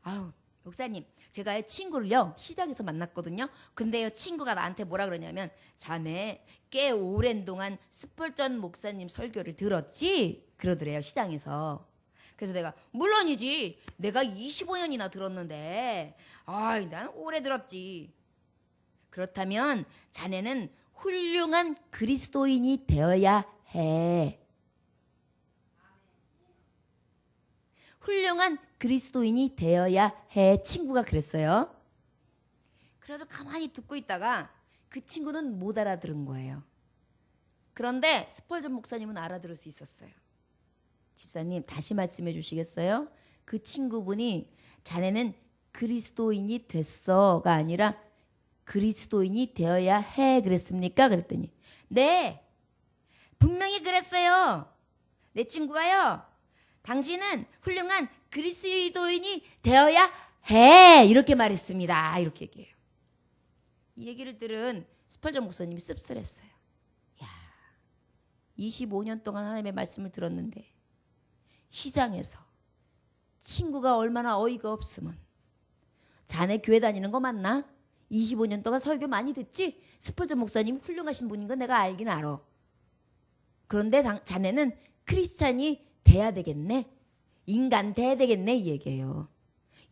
아유, 목사님, 제가 친구를요 시장에서 만났거든요. 근데요 친구가 나한테 뭐라 그러냐면, 자네 꽤 오랜 동안 스펄전 목사님 설교를 들었지? 그러더래요, 시장에서. 그래서 내가, 물론이지, 내가 25년이나 들었는데 난 오래 들었지. 그렇다면 자네는 훌륭한 그리스도인이 되어야 해. 훌륭한 그리스도인이 되어야 해. 친구가 그랬어요. 그래서 가만히 듣고 있다가 그 친구는 못 알아들은 거예요. 그런데 스펄전 목사님은 알아들을 수 있었어요. 집사님, 다시 말씀해 주시겠어요? 그 친구분이 자네는 그리스도인이 됐어가 아니라 그리스도인이 되어야 해 그랬습니까? 그랬더니 네, 분명히 그랬어요. 내 친구가요, 당신은 훌륭한 그리스도인이 되어야 해 이렇게 말했습니다. 이렇게 얘기해요. 이 얘기를 들은 스펄전 목사님이 씁쓸했어요. 야, 25년 동안 하나님의 말씀을 들었는데 시장에서 친구가 얼마나 어이가 없으면 자네 교회 다니는 거 맞나? 25년 동안 설교 많이 듣지? 스펄전 목사님 훌륭하신 분인 거 내가 알긴 알아. 그런데 자네는 크리스찬이 돼야 되겠네. 인간 돼야 되겠네 이 얘기예요.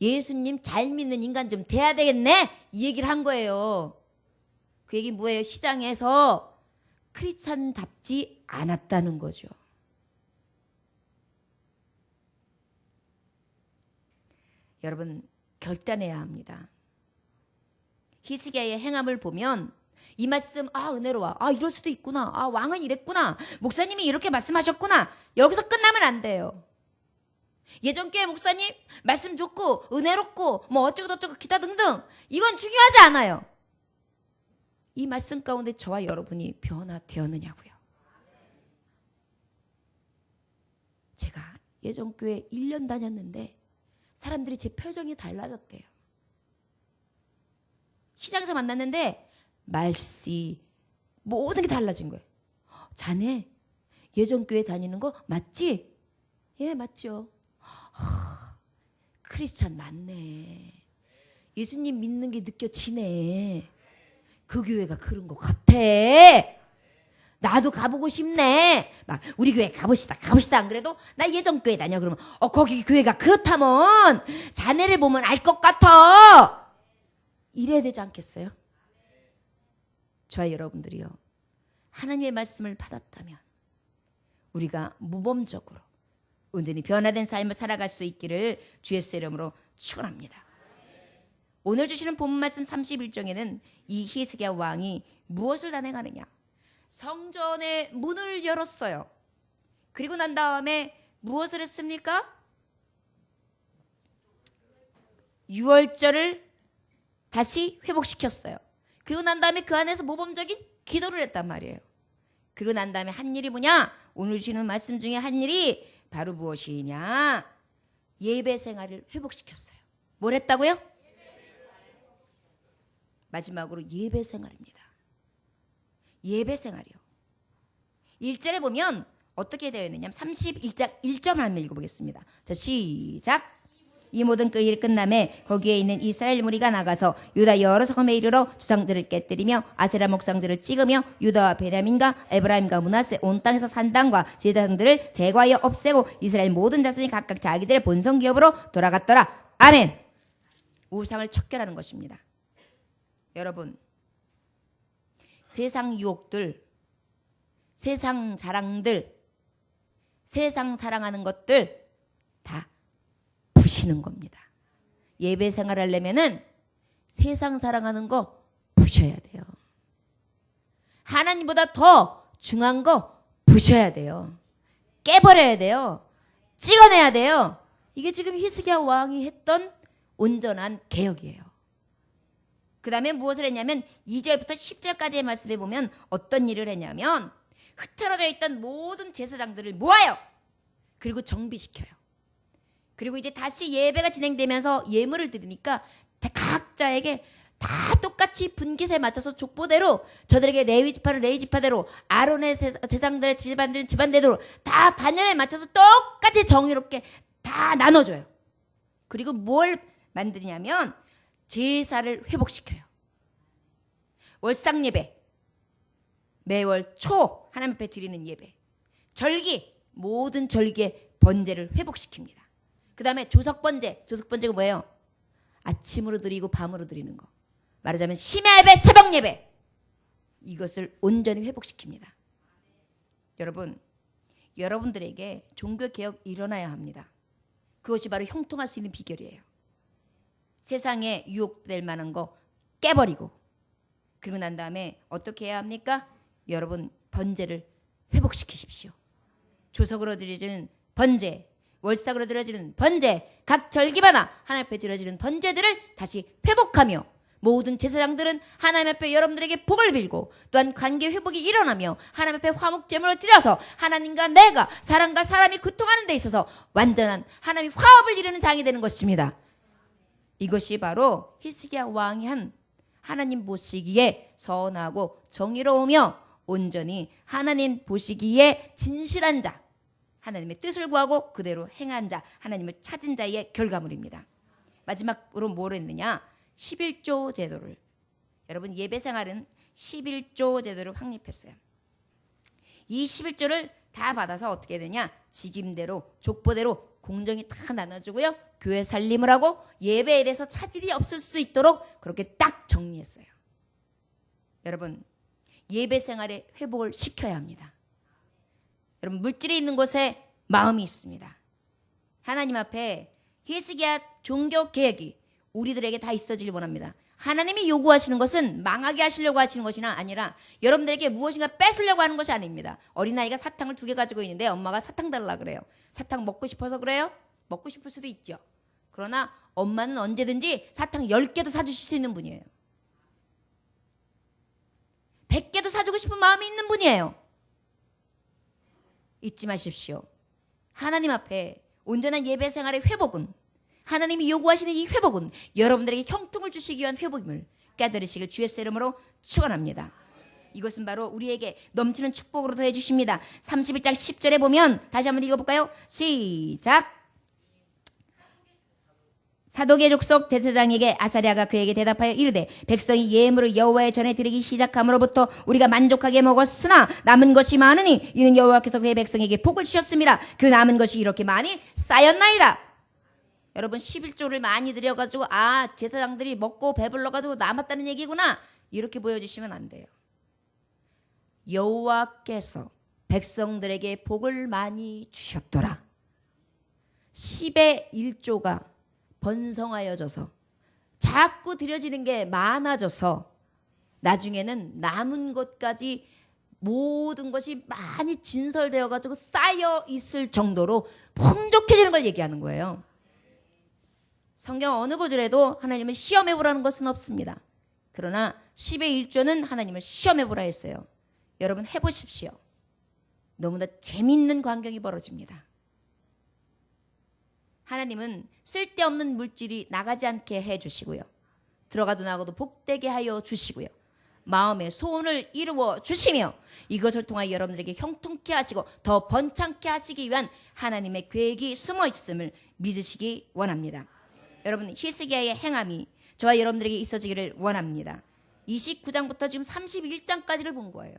예수님 잘 믿는 인간 좀 돼야 되겠네 이 얘기를 한 거예요. 그 얘기 뭐예요? 시장에서 크리스찬답지 않았다는 거죠. 여러분 결단해야 합니다. 히스기야의 행함을 보면 이 말씀 은혜로워. 이럴 수도 있구나. 왕은 이랬구나. 목사님이 이렇게 말씀하셨구나. 여기서 끝나면 안 돼요. 예전교회 목사님 말씀 좋고 은혜롭고 뭐 어쩌고저쩌고 기타 등등 이건 중요하지 않아요. 이 말씀 가운데 저와 여러분이 변화되었느냐고요. 제가 예전교회 1년 다녔는데 사람들이 제 표정이 달라졌대요. 시장에서 만났는데 말씨 모든 게 달라진 거예요. 자네 예전 교회 다니는 거 맞지? 예, 맞죠. 크리스찬 맞네. 예수님 믿는 게 느껴지네. 그 교회가 그런 것 같아. 나도 가보고 싶네. 막 우리 교회 가봅시다 안 그래도 나 예전 교회 다녀 그러면 거기 교회가 그렇다면 자네를 보면 알 것 같아. 이래야 되지 않겠어요? 저와 여러분들이요, 하나님의 말씀을 받았다면 우리가 모범적으로 온전히 변화된 삶을 살아갈 수 있기를 주 예수의 이름으로 축원합니다. 오늘 주시는 본문 말씀 31장에는 이 히스기야 왕이 무엇을 단행하느냐? 성전의 문을 열었어요. 그리고 난 다음에 무엇을 했습니까? 유월절을 다시 회복시켰어요. 그리고 난 다음에 그 안에서 모범적인 기도를 했단 말이에요. 그리고 난 다음에 한 일이 뭐냐? 오늘 주시는 말씀 중에 한 일이 바로 무엇이냐? 예배 생활을 회복시켰어요. 뭘 했다고요? 마지막으로 예배 생활입니다. 예배 생활이요. 1절에 보면 어떻게 되어 있느냐면 31장 1절 한번 읽어보겠습니다. 자, 시작. 이 모든 일이 끝남에 거기에 있는 이스라엘 무리가 나가서 유다 여러 성읍에 이르러 주상들을 깨뜨리며 아세라 목상들을 찍으며 유다와 베냐민과 에브라임과 므낫세 온 땅에서 산당과 제사장들을 제거하여 없애고 이스라엘 모든 자손이 각각 자기들의 본성 기업으로 돌아갔더라. 아멘. 우상을 척결하는 것입니다. 여러분, 세상 유혹들, 세상 자랑들, 세상 사랑하는 것들 다 부시는 겁니다. 예배 생활하려면은 세상 사랑하는 거 부셔야 돼요. 하나님보다 더 중요한 거 부셔야 돼요. 깨버려야 돼요. 찍어내야 돼요. 이게 지금 히스기야 왕이 했던 온전한 개혁이에요. 그 다음에 무엇을 했냐면 2절부터 10절까지의 말씀에 보면 어떤 일을 했냐면 흩어져 있던 모든 제사장들을 모아요. 그리고 정비시켜요. 그리고 이제 다시 예배가 진행되면서 예물을 드리니까 각자에게 다 똑같이 분깃에 맞춰서 족보대로 저들에게 레위 지파를 레위 지파대로 아론의 제사장들의 집안들은 집안대로 다 반열에 맞춰서 똑같이 정의롭게 다 나눠줘요. 그리고 뭘 만드냐면 제사를 회복시켜요. 월상 예배, 매월 초 하나님 앞에 드리는 예배, 절기, 모든 절기의 번제를 회복시킵니다. 그 다음에 조석번제, 조석번제가 뭐예요? 아침으로 드리고 밤으로 드리는 거. 말하자면 심야 예배, 새벽 예배. 이것을 온전히 회복시킵니다. 여러분, 여러분들에게 종교개혁 일어나야 합니다. 그것이 바로 형통할 수 있는 비결이에요. 세상에 유혹될 만한 거 깨버리고, 그리고 난 다음에 어떻게 해야 합니까? 여러분, 번제를 회복시키십시오. 조석으로 드려지는 번제, 월삭으로 드려지는 번제, 각 절기마다 하나님 앞에 드려지는 번제들을 다시 회복하며 모든 제사장들은 하나님 앞에 여러분들에게 복을 빌고 또한 관계 회복이 일어나며 하나님 앞에 화목제물을 드려서 하나님과 내가 사람과 사람이 고통하는 데 있어서 완전한 하나님의 화합을 이루는 장이 되는 것입니다. 이것이 바로 히스기야 왕이 한 하나님 보시기에 선하고 정의로우며 온전히 하나님 보시기에 진실한 자, 하나님의 뜻을 구하고 그대로 행한 자, 하나님을 찾은 자의 결과물입니다. 마지막으로 뭘 했느냐? 11조 제도를, 여러분 예배 생활은 11조 제도를 확립했어요. 이 11조를 다 받아서 어떻게 되냐? 직임대로 족보대로 공정히 다 나눠주고요. 교회 살림을 하고 예배에 대해서 차질이 없을 수 있도록 그렇게 딱 정리했어요. 여러분 예배 생활의 회복을 시켜야 합니다. 여러분 물질이 있는 곳에 마음이 있습니다. 하나님 앞에 히스기야 종교 계획이 우리들에게 다 있어지길 원합니다. 하나님이 요구하시는 것은 망하게 하시려고 하시는 것이나 아니라 여러분들에게 무엇인가 뺏으려고 하는 것이 아닙니다. 어린아이가 사탕을 2개 가지고 있는데 엄마가 사탕 달라 그래요. 사탕 먹고 싶어서 그래요? 먹고 싶을 수도 있죠. 그러나 엄마는 언제든지 사탕 10개도 사주실 수 있는 분이에요. 100개도 사주고 싶은 마음이 있는 분이에요. 잊지 마십시오. 하나님 앞에 온전한 예배 생활의 회복은, 하나님이 요구하시는 이 회복은 여러분들에게 형통을 주시기 위한 회복임을 깨달으시길 주의 이름으로 축원합니다. 이것은 바로 우리에게 넘치는 축복으로 더해 주십니다. 31장 10절에 보면 다시 한번 읽어볼까요? 시작. 사독의 족속 대제사장에게 아사랴가 그에게 대답하여 이르되 백성이 예물을 여호와의 전에 드리기 시작함으로부터 우리가 만족하게 먹었으나 남은 것이 많으니 이는 여호와께서 그의 백성에게 복을 주셨습니다. 그 남은 것이 이렇게 많이 쌓였나이다. 여러분 11조를 많이 드려가지고 제사장들이 먹고 배불러가지고 남았다는 얘기구나 이렇게 보여주시면 안 돼요. 여호와께서 백성들에게 복을 많이 주셨더라. 10의 1조가 번성하여져서 자꾸 드려지는 게 많아져서 나중에는 남은 것까지 모든 것이 많이 진설되어 가지고 쌓여 있을 정도로 풍족해지는 걸 얘기하는 거예요. 성경 어느 구절에도 하나님을 시험해 보라는 것은 없습니다. 그러나 10의 1조는 하나님을 시험해 보라 했어요. 여러분 해보십시오. 너무나 재밌는 광경이 벌어집니다. 하나님은 쓸데없는 물질이 나가지 않게 해주시고요. 들어가도 나가도 복되게 하여 주시고요. 마음의 소원을 이루어 주시며 이것을 통하여 여러분들에게 형통케 하시고 더 번창케 하시기 위한 하나님의 계획이 숨어 있음을 믿으시기 원합니다. 여러분 히스기야의 행함이 저와 여러분들에게 있어지기를 원합니다. 29장부터 지금 31장까지를 본 거예요.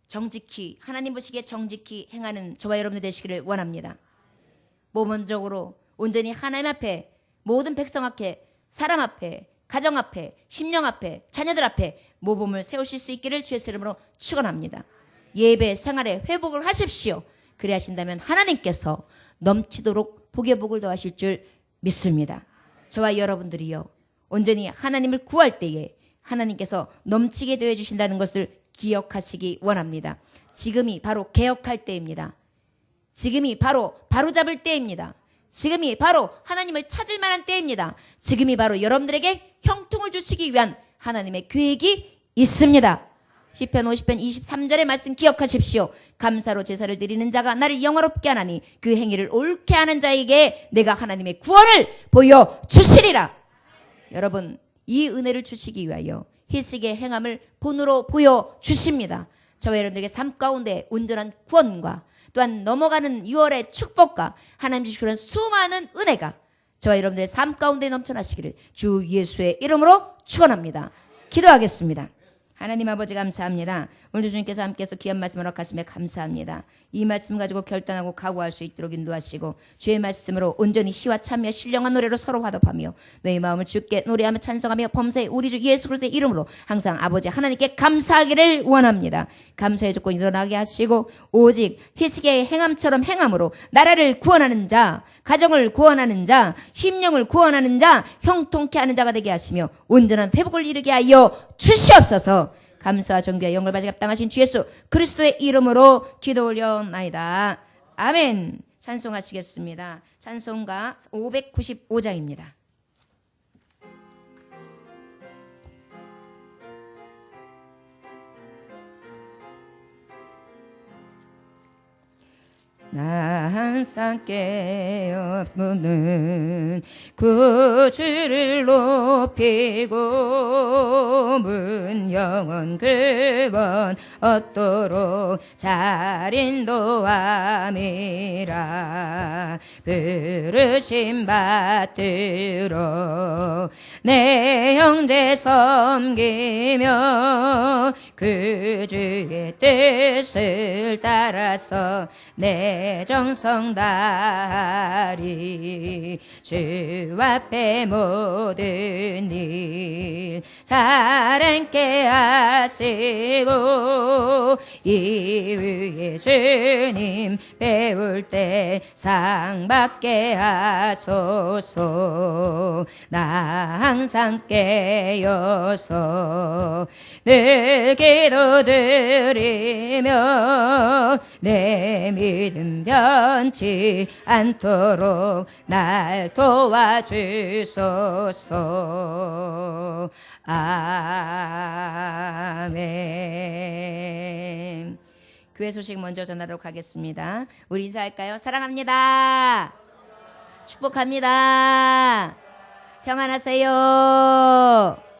정직히 하나님 보시기에 정직히 행하는 저와 여러분들 되시기를 원합니다. 모범적으로 온전히 하나님 앞에 모든 백성 앞에 사람 앞에 가정 앞에 심령 앞에 자녀들 앞에 모범을 세우실 수 있기를 주의 이름으로 축원합니다. 예배 생활에 회복을 하십시오. 그래 하신다면 하나님께서 넘치도록 복의 복을 더하실 줄 믿습니다. 저와 여러분들이요 온전히 하나님을 구할 때에 하나님께서 넘치게 되어 주신다는 것을 기억하시기 원합니다. 지금이 바로 개혁할 때입니다. 지금이 바로 바로잡을 때입니다. 지금이 바로 하나님을 찾을 만한 때입니다. 지금이 바로 여러분들에게 형통을 주시기 위한 하나님의 계획이 있습니다. 시편 50편 23절의 말씀 기억하십시오. 감사로 제사를 드리는 자가 나를 영화롭게 하나니 그 행위를 옳게 하는 자에게 내가 하나님의 구원을 보여주시리라. 여러분 이 은혜를 주시기 위하여 히스기야의 행함을 본으로 보여주십니다. 저와 여러분들에게 삶 가운데 온전한 구원과 또한 넘어가는 6월의 축복과 하나님 주시는 수많은 은혜가 저와 여러분들의 삶 가운데 넘쳐나시기를 주 예수의 이름으로 축원합니다. 기도하겠습니다. 하나님 아버지 감사합니다. 오늘도 주님께서 함께해서 귀한 말씀을 허락하심에 감사합니다. 이 말씀 가지고 결단하고 각오할 수 있도록 인도하시고 주의 말씀으로 온전히 희와 참여 신령한 노래로 서로 화답하며 너희 마음을 주께 노래하며 찬송하며 범사의 우리 주 예수 그리스도의 이름으로 항상 아버지 하나님께 감사하기를 원합니다. 감사의 조건이 일어나게 하시고 오직 히스기야의 행함처럼 행함으로 나라를 구원하는 자, 가정을 구원하는 자, 심령을 구원하는 자, 형통케 하는 자가 되게 하시며 온전한 회복을 이루게 하여 주시옵소서. 감사와 존귀와 영광을 받이 합당하신 주 예수 그리스도의 이름으로 기도 올려나이다. 아멘. 찬송하시겠습니다. 찬송가 595장입니다. 나 항상 깨어보는 구주를 높이고 문 영원 그원 얻도록 잘 인도함이라. 부르심 받들어 내 형제 섬기며 그 주의 뜻을 따라서 내 정성 다하리. 주 앞에 모든 일 잘 행케 하시고 이 위에 주님 배울 때 상 받게 하소서. 나 항상 깨어서 늘 기도드리며 내 믿음 변치 않도록 날 도와주소서. 아멘. 교회 소식 먼저 전하도록 하겠습니다. 우리 인사할까요? 사랑합니다. 축복합니다. 평안하세요.